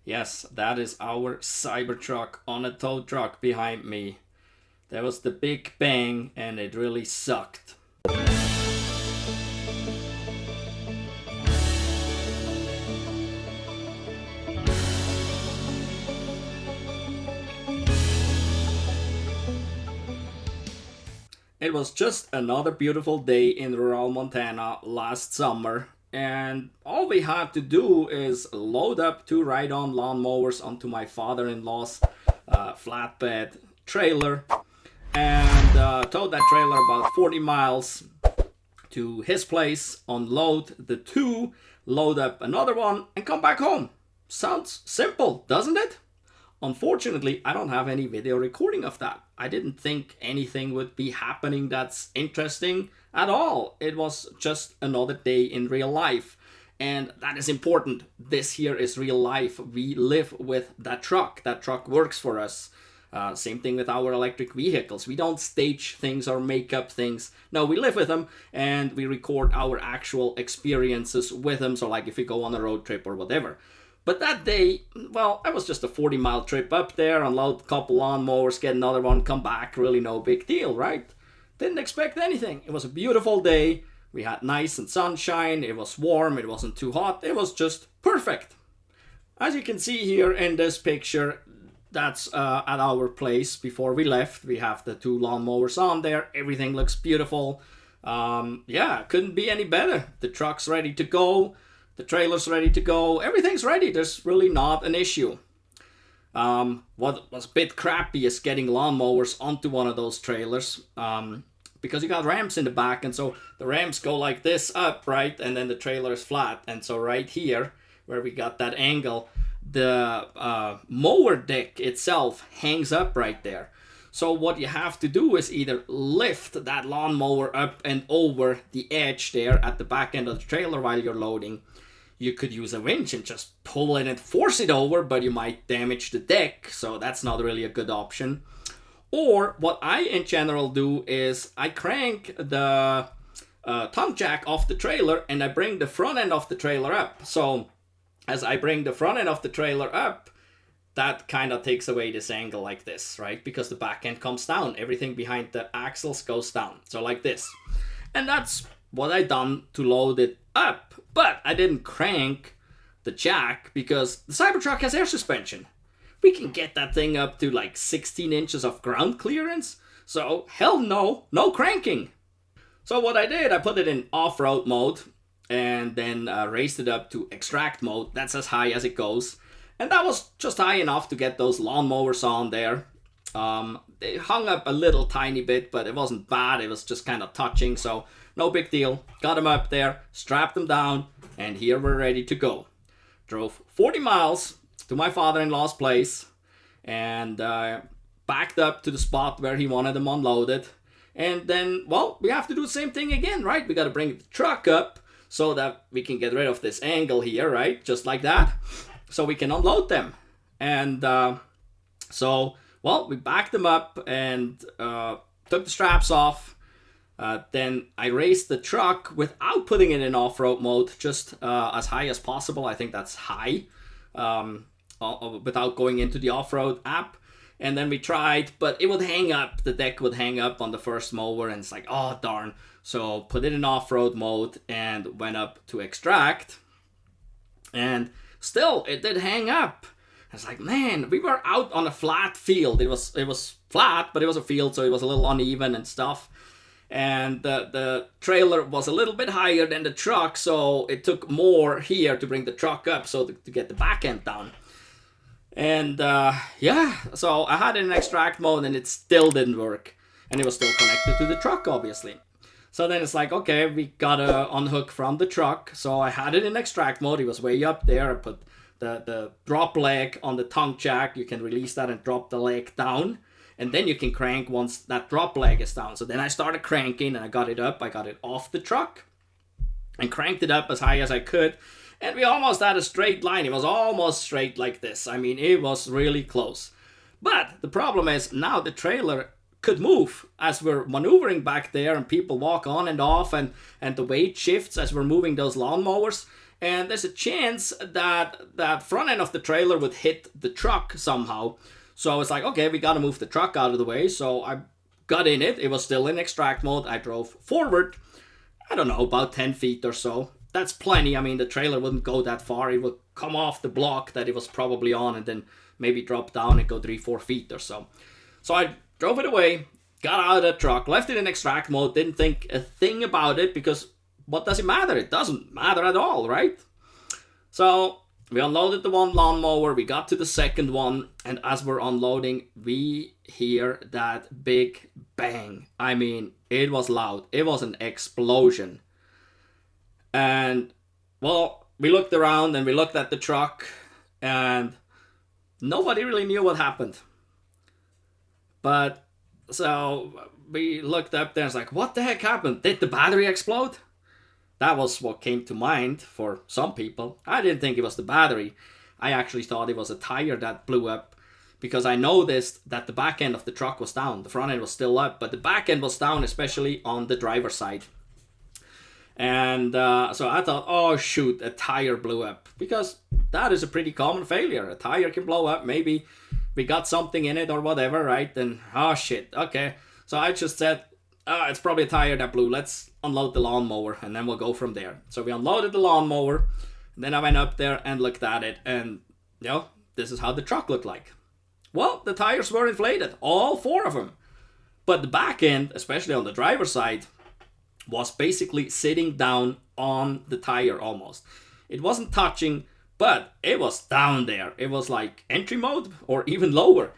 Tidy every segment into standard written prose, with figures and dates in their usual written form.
Yes, that is our Cybertruck on a tow truck behind me. There was the big bang and it really sucked. It was just another beautiful day in rural Montana last summer, and all we had to do is load up two ride-on lawnmowers onto my father-in-law's flatbed trailer and tow that trailer about 40 miles to his place, unload the two, load up another one, and come back home. Sounds simple, doesn't it? Unfortunately, I don't have any video recording of that. I didn't think anything would be happening that's interesting at all. It was just another day in real life. And that is important. This here is real life. We live with that truck. That truck works for us. Same thing with our electric vehicles. We don't stage things or make up things. No, we live with them and we record our actual experiences with them. So like if we go on a road trip or whatever. But that day, well, that was just a 40-mile trip up there, unload a couple lawnmowers, get another one, come back. Really no big deal, right? Didn't expect anything. It was a beautiful day. We had nice and sunshine. It was warm. It wasn't too hot. It was just perfect. As you can see here in this picture, that's at our place before we left. We have the two lawnmowers on there. Everything looks beautiful. Yeah, couldn't be any better. The truck's ready to go. The trailer's ready to go. Everything's ready. There's really not an issue. What was a bit crappy is getting lawnmowers onto one of those trailers because you got ramps in the back, and so the ramps go like this up, right? And then the trailer is flat. And so right here, where we got that angle, the mower deck itself hangs up right there. So what you have to do is either lift that lawnmower up and over the edge there at the back end of the trailer while you're loading. You could use a winch and just pull it and force it over, but you might damage the deck, so that's not really a good option. Or what I in general do is I crank the tongue jack off the trailer and I bring the front end of the trailer up. So as I bring the front end of the trailer up, that kind of takes away this angle like this, right? Because the back end comes down. Everything behind the axles goes down. So like this. And that's what I done to load it up. But I didn't crank the jack because the Cybertruck has air suspension. We can get that thing up to like 16 inches of ground clearance. So hell no, no cranking. So what I did, I put it in off-road mode and then raised it up to extract mode. That's as high as it goes. And that was just high enough to get those lawnmowers on there. They hung up a little tiny bit, but it wasn't bad. It was just kind of touching, so no big deal. Got them up there, strapped them down, and here we're ready to go. Drove 40 miles to my father-in-law's place and backed up to the spot where he wanted them unloaded. And then, well, we have to do the same thing again, right? We got to bring the truck up so that we can get rid of this angle here, right? Just like that. So we can unload them. And well, we backed them up and took the straps off. Then I raised the truck without putting it in off-road mode, just as high as possible. I think that's high, without going into the off-road app. And then we tried, but it would hang up. The deck would hang up on the first mower, and it's like, oh, darn. So put it in off-road mode and went up to extract. And still, it did hang up. I was like, man, we were out on a flat field. It was flat, but it was a field, so it was a little uneven and stuff. And the trailer was a little bit higher than the truck, so it took more here to bring the truck up, so to get the back end down. And yeah, so I had it in extract mode, and it still didn't work. And it was still connected to the truck, obviously. So then it's like, okay, we gotta unhook from the truck. So I had it in extract mode. It was way up there. I put the drop leg on the tongue jack. You can release that and drop the leg down. And then you can crank once that drop leg is down. So then I started cranking and I got it up. I got it off the truck and cranked it up as high as I could. And we almost had a straight line. It was almost straight like this. I mean, it was really close. But the problem is now the trailer could move as we're maneuvering back there, and people walk on and off, and the weight shifts as we're moving those lawnmowers. and there's a chance that that front end of the trailer would hit the truck somehow. So it's like, okay, we gotta move the truck out of the way. So I got in it. It was still in extract mode. I drove forward, I don't know, about 10 feet or so. That's plenty. I mean, the trailer wouldn't go that far. It would come off the block that it was probably on and then maybe drop down and go 3-4 feet or so. So I drove it away, got out of the truck, left it in extract mode, didn't think a thing about it because what does it matter? It doesn't matter at all, right? So we unloaded the one lawnmower, we got to the second one, and as we're unloading, we hear that big bang. I mean, it was loud. It was an explosion. And, well, we looked around and we looked at the truck, and nobody really knew what happened. But, so we looked up there and it's like, what the heck happened? Did the battery explode? That was what came to mind for some people. I didn't think it was the battery. I actually thought it was a tire that blew up because I noticed that the back end of the truck was down. The front end was still up, but the back end was down, especially on the driver's side. And so I thought, oh shoot, a tire blew up, because that is a pretty common failure. A tire can blow up. Maybe we got something in it or whatever, right? And oh shit, okay. So I just said, it's probably a tire that blew. Let's unload the lawnmower and then we'll go from there. So we unloaded the lawnmower. Then I went up there and looked at it, and this is how the truck looked like. Well, the tires were inflated, all 4 of them. But the back end, especially on the driver's side, was basically sitting down on the tire almost. It wasn't touching, but it was down there. It was like entry mode or even lower.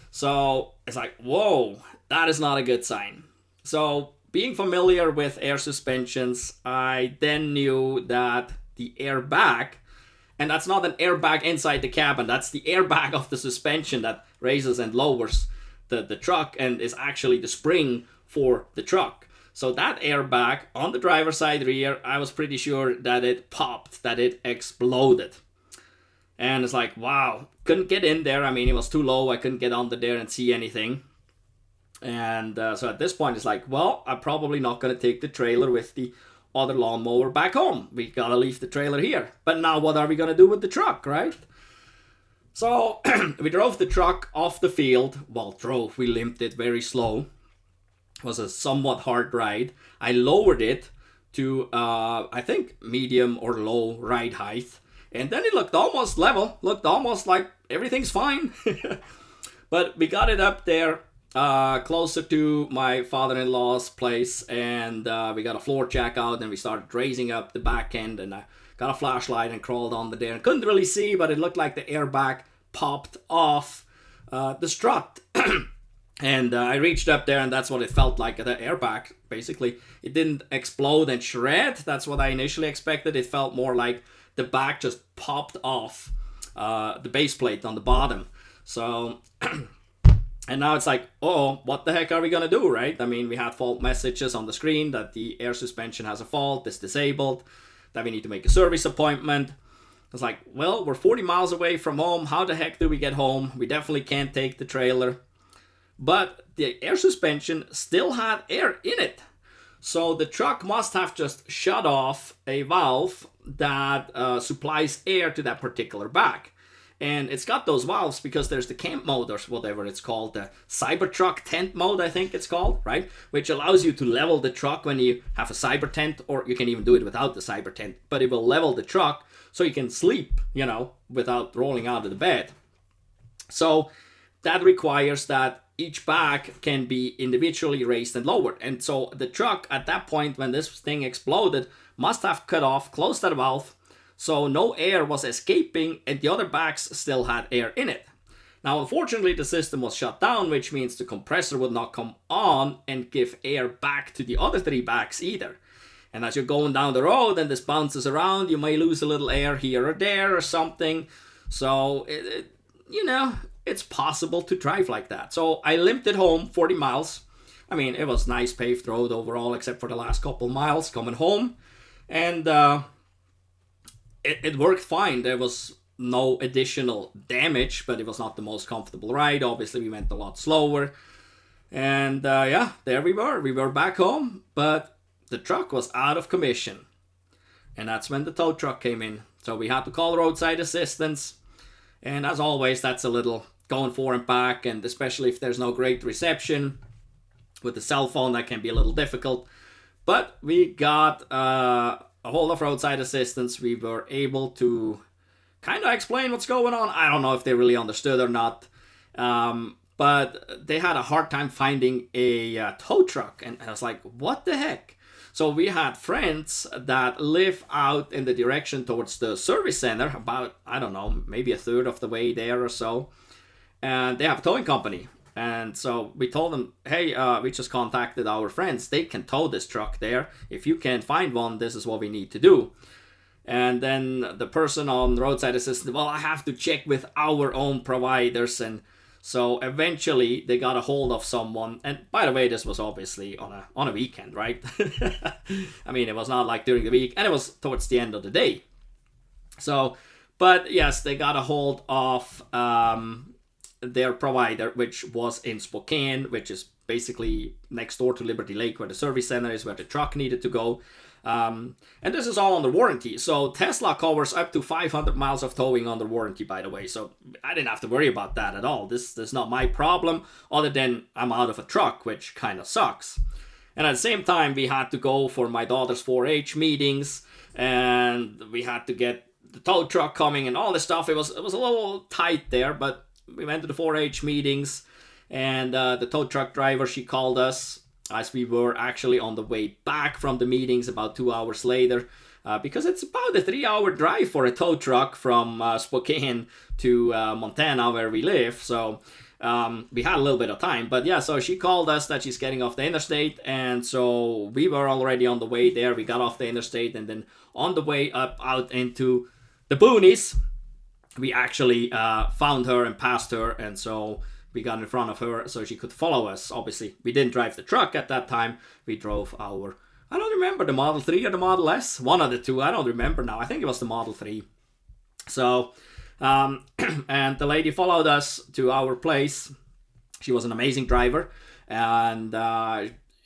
So it's like, whoa, that is not a good sign. So being familiar with air suspensions, I then knew that the airbag, and that's not an airbag inside the cabin, that's the airbag of the suspension that raises and lowers the truck and is actually the spring for the truck. So that airbag on the driver's side rear, I was pretty sure that it popped, that it exploded. And it's like, wow, couldn't get in there. I mean, it was too low. I couldn't get under there and see anything. And so at this point, it's like, well, I'm probably not going to take the trailer with the other lawnmower back home. We got to leave the trailer here. But now what are we going to do with the truck, right? So we drove the truck off the field. Well, we limped it very slow. It was a somewhat hard ride. I lowered it to, I think, medium or low ride height. And then it looked almost level, looked almost like everything's fine. But we got it up there closer to my father-in-law's place, and we got a floor jack out, and we started raising up the back end, and I got a flashlight and crawled on there. And couldn't really see, but it looked like the airbag popped off the strut. And I reached up there, and that's what it felt like, the airbag, basically. It didn't explode and shred. That's what I initially expected. It felt more like the back just popped off the base plate on the bottom. So, and now it's like, oh, what the heck are we going to do, right? I mean, we had fault messages on the screen that the air suspension has a fault, it's disabled, that we need to make a service appointment. It's like, well, we're 40 miles away from home. How the heck do we get home? We definitely can't take the trailer. But the air suspension still had air in it. So the truck must have just shut off a valve that supplies air to that particular bag. And it's got those valves because there's the camp mode or whatever it's called, the Cybertruck tent mode, I think it's called, right? Which allows you to level the truck when you have a cyber tent, or you can even do it without the cyber tent. But it will level the truck so you can sleep, without rolling out of the bed. So that requires that each bag can be individually raised and lowered. And so the truck, at that point, when this thing exploded, must have cut off, closed that valve, so no air was escaping, and the other bags still had air in it. Now, unfortunately, the system was shut down, which means the compressor would not come on and give air back to the other 3 bags either. And as you're going down the road and this bounces around, you may lose a little air here or there or something. So, it's possible to drive like that. So I limped it home 40 miles. I mean, it was nice paved road overall, except for the last couple miles coming home. And it worked fine. There was no additional damage, but it was not the most comfortable ride. Obviously, we went a lot slower. And there we were. We were back home, but the truck was out of commission. And that's when the tow truck came in. So we had to call roadside assistance. And as always, that's a little going for and back. And especially if there's no great reception with the cell phone, that can be a little difficult. But we got a hold of roadside assistance. We were able to kind of explain what's going on. I don't know if they really understood or not. But they had a hard time finding a tow truck. And I was like, what the heck? So we had friends that live out in the direction towards the service center, about, I don't know, maybe a third of the way there or so. And they have a towing company. And so we told them, hey, we just contacted our friends. They can tow this truck there. If you can't find one, this is what we need to do. And then the person on roadside assistance, well, I have to check with our own providers. And so eventually they got a hold of someone. And by the way, this was obviously on a weekend, right? I mean, it was not like during the week, and it was towards the end of the day. So, but yes, they got a hold of their provider, which was in Spokane, which is basically next door to Liberty Lake, where the service center is, where the truck needed to go. And this is all under warranty. So Tesla covers up to 500 miles of towing under warranty, by the way. So I didn't have to worry about that at all. This is not my problem, other than I'm out of a truck, which kind of sucks. And at the same time, we had to go for my daughter's 4-H meetings, and we had to get the tow truck coming and all this stuff. It was a little tight there, but we went to the 4-H meetings, and the tow truck driver, she called us as we were actually on the way back from the meetings about 2 hours later, because it's about a 3-hour drive for a tow truck from Spokane to Montana, where we live. So we had a little bit of time, but yeah, so she called us that she's getting off the interstate, and so we were already on the way there. We got off the interstate, and then on the way up out into the boonies, we actually found her and passed her, and so we got in front of her so she could follow us. Obviously, we didn't drive the truck at that time. We drove our, I don't remember, the Model 3 or the Model S. One of the two. I don't remember now. I think it was the Model 3. So, and the lady followed us to our place. She was an amazing driver. And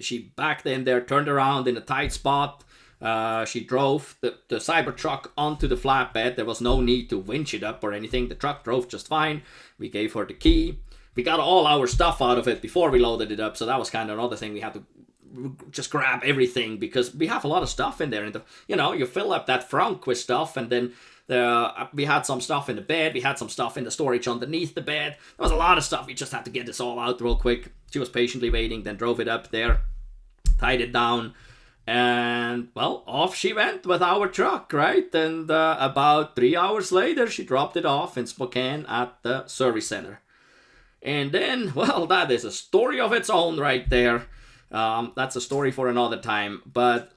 she backed in there, turned around in a tight spot. She drove the Cybertruck onto the flatbed. There was no need to winch it up or anything. The truck drove just fine. We gave her the key. We got all our stuff out of it before we loaded it up, so that was kind of another thing. We had to just grab everything because we have a lot of stuff in there. And you fill up that frunk with stuff, and then we had some stuff in the bed. We had some stuff in the storage underneath the bed. There was a lot of stuff. We just had to get this all out real quick. She was patiently waiting, then drove it up there, tied it down, and, well, off she went with our truck, right? And about 3 hours later, she dropped it off in Spokane at the service center. And then, well, that is a story of its own right there. That's a story for another time. But,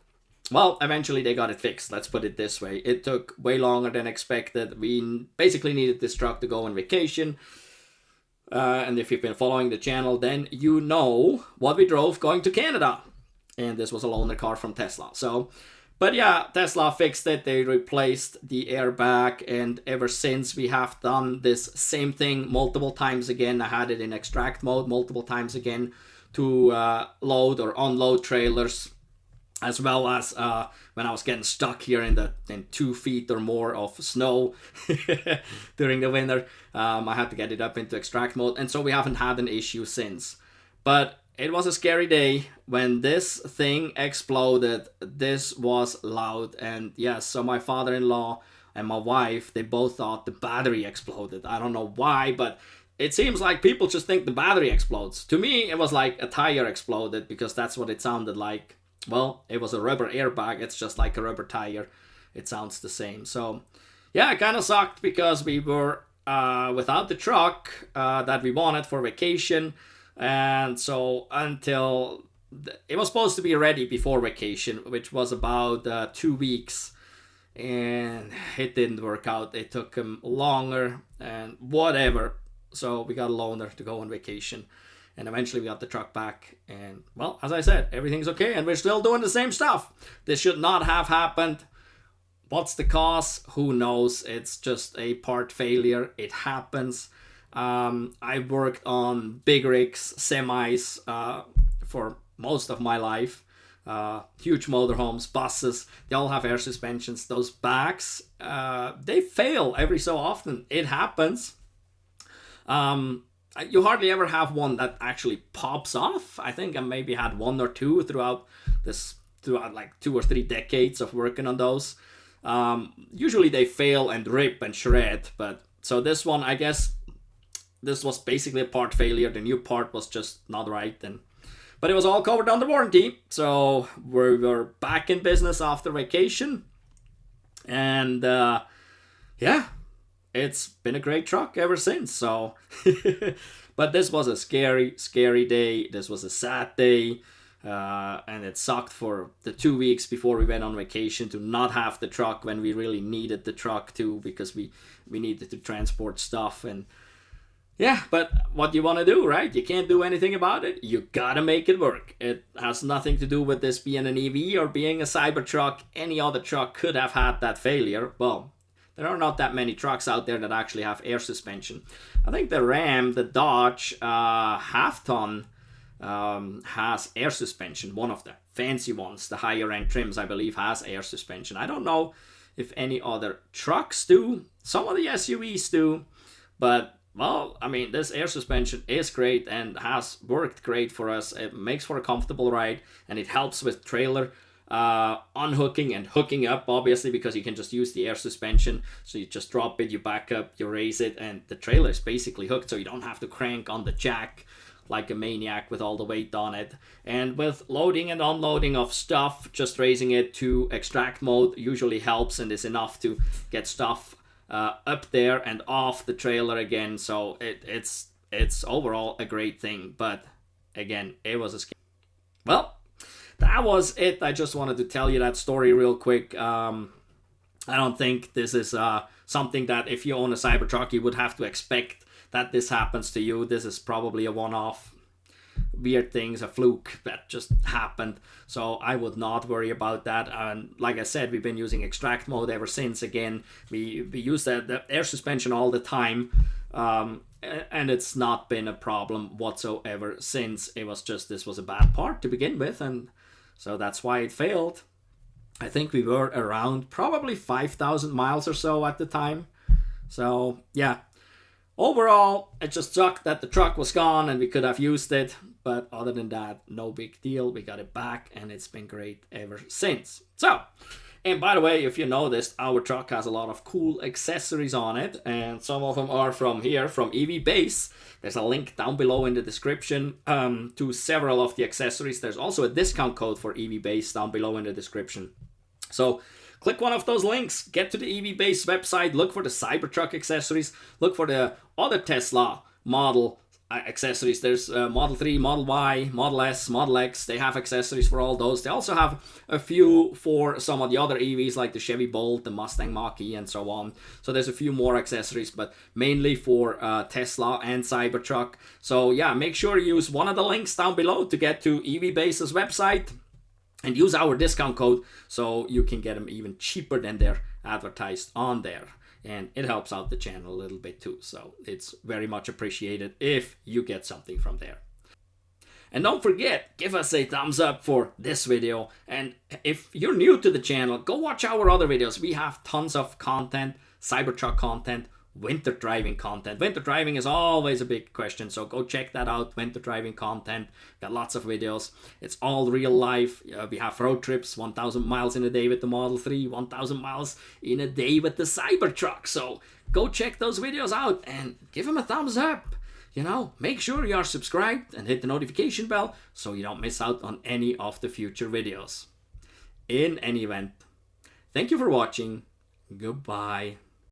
well, eventually they got it fixed. Let's put it this way. It took way longer than expected. We basically needed this truck to go on vacation. And if you've been following the channel, then you know what we drove going to Canada. And this was a loaner car from Tesla. So, but yeah, Tesla fixed it. They replaced the airbag, and ever since we have done this same thing multiple times again. I had it in extract mode multiple times again to load or unload trailers, as well as when I was getting stuck here in 2 feet or more of snow during the winter. I had to get it up into extract mode, and so we haven't had an issue since. But it was a scary day when this thing exploded. This was loud. And yes, so my father-in-law and my wife, they both thought the battery exploded. I don't know why, but it seems like people just think the battery explodes. To me, it was like a tire exploded, because that's what it sounded like. Well, it was a rubber airbag. It's just like a rubber tire. It sounds the same. So yeah, it kind of sucked because we were without the truck that we wanted for vacation. And so until it was supposed to be ready before vacation, which was about 2 weeks, and it didn't work out. It took him longer and whatever. So we got a loaner to go on vacation, and eventually we got the truck back. And, well, as I said, everything's okay, and we're still doing the same stuff. This should not have happened. What's the cause? Who knows? It's just a part failure. It happens. I worked on big rigs, semis, for most of my life. huge motorhomes, buses, they all have air suspensions. Those backs, they fail every so often. It happens. You hardly ever have one that actually pops off. I think I maybe had one or two throughout like 2 or 3 decades of working on those. Usually they fail and rip and shred, but so this one, I guess this was basically a part failure. The new part was just not right, but it was all covered under warranty. So we were back in business after vacation, and yeah, it's been a great truck ever since. So, but this was a scary day. This was a sad day. And it sucked for the 2 weeks before we went on vacation to not have the truck when we really needed the truck too, because we needed to transport stuff. And yeah, but what you want to do, right? You can't do anything about it. You gotta make it work. It has nothing to do with this being an EV or being a Cybertruck. Any other truck could have had that failure. Well, there are not that many trucks out there that actually have air suspension. I think the Ram, the Dodge half-ton has air suspension. One of the fancy ones, the higher end trims, I believe, has air suspension. I don't know if any other trucks do. Some of the SUVs do, but well, I mean, this air suspension is great and has worked great for us. It makes for a comfortable ride, and it helps with trailer unhooking and hooking up, obviously, because you can just use the air suspension. So you just drop it, you back up, you raise it, and the trailer is basically hooked, so you don't have to crank on the jack like a maniac with all the weight on it. And with loading and unloading of stuff, just raising it to extract mode usually helps and is enough to get stuff up there and off the trailer again. So it's overall a great thing. But again, it was a scam. Well, that was it. I just wanted to tell you that story real quick. I don't think this is something that if you own a Cybertruck you would have to expect that this happens to you. This is probably a one-off weird things, a fluke that just happened. So I would not worry about that. And like I said, we've been using extract mode ever since. Again, we use the air suspension all the time, and it's not been a problem whatsoever since. It was just, this was a bad part to begin with, and so that's why it failed. I think we were around probably 5,000 miles or so at the time. So yeah, overall, it just sucked that the truck was gone and we could have used it. But other than that, no big deal. We got it back and it's been great ever since. So, and by the way, if you noticed, our truck has a lot of cool accessories on it. And some of them are from here, from EVBASE. There's a link down below in the description to several of the accessories. There's also a discount code for EVBASE down below in the description. So click one of those links, get to the EVBASE website, look for the Cybertruck accessories, look for the other Tesla model accessories. There's Model 3, Model Y, Model S, Model X. They have accessories for all those. They also have a few for some of the other EVs like the Chevy Bolt, the Mustang Mach-E, and so on. So there's a few more accessories, but mainly for Tesla and Cybertruck. So yeah, make sure you use one of the links down below to get to EVBASE's website. And use our discount code so you can get them even cheaper than they're advertised on there. And it helps out the channel a little bit too. So it's very much appreciated if you get something from there. And don't forget, give us a thumbs up for this video. And if you're new to the channel, go watch our other videos. We have tons of content, Cybertruck content, winter driving content. Winter driving is always a big question, so go check that out. Winter driving content, got lots of videos. It's all real life. We have road trips, 1,000 miles in a day with the Model 3, 1,000 miles in a day with the Cybertruck. So go check those videos out and give them a thumbs up. You know, make sure you are subscribed and hit the notification bell so you don't miss out on any of the future videos. In any event, thank you for watching. Goodbye.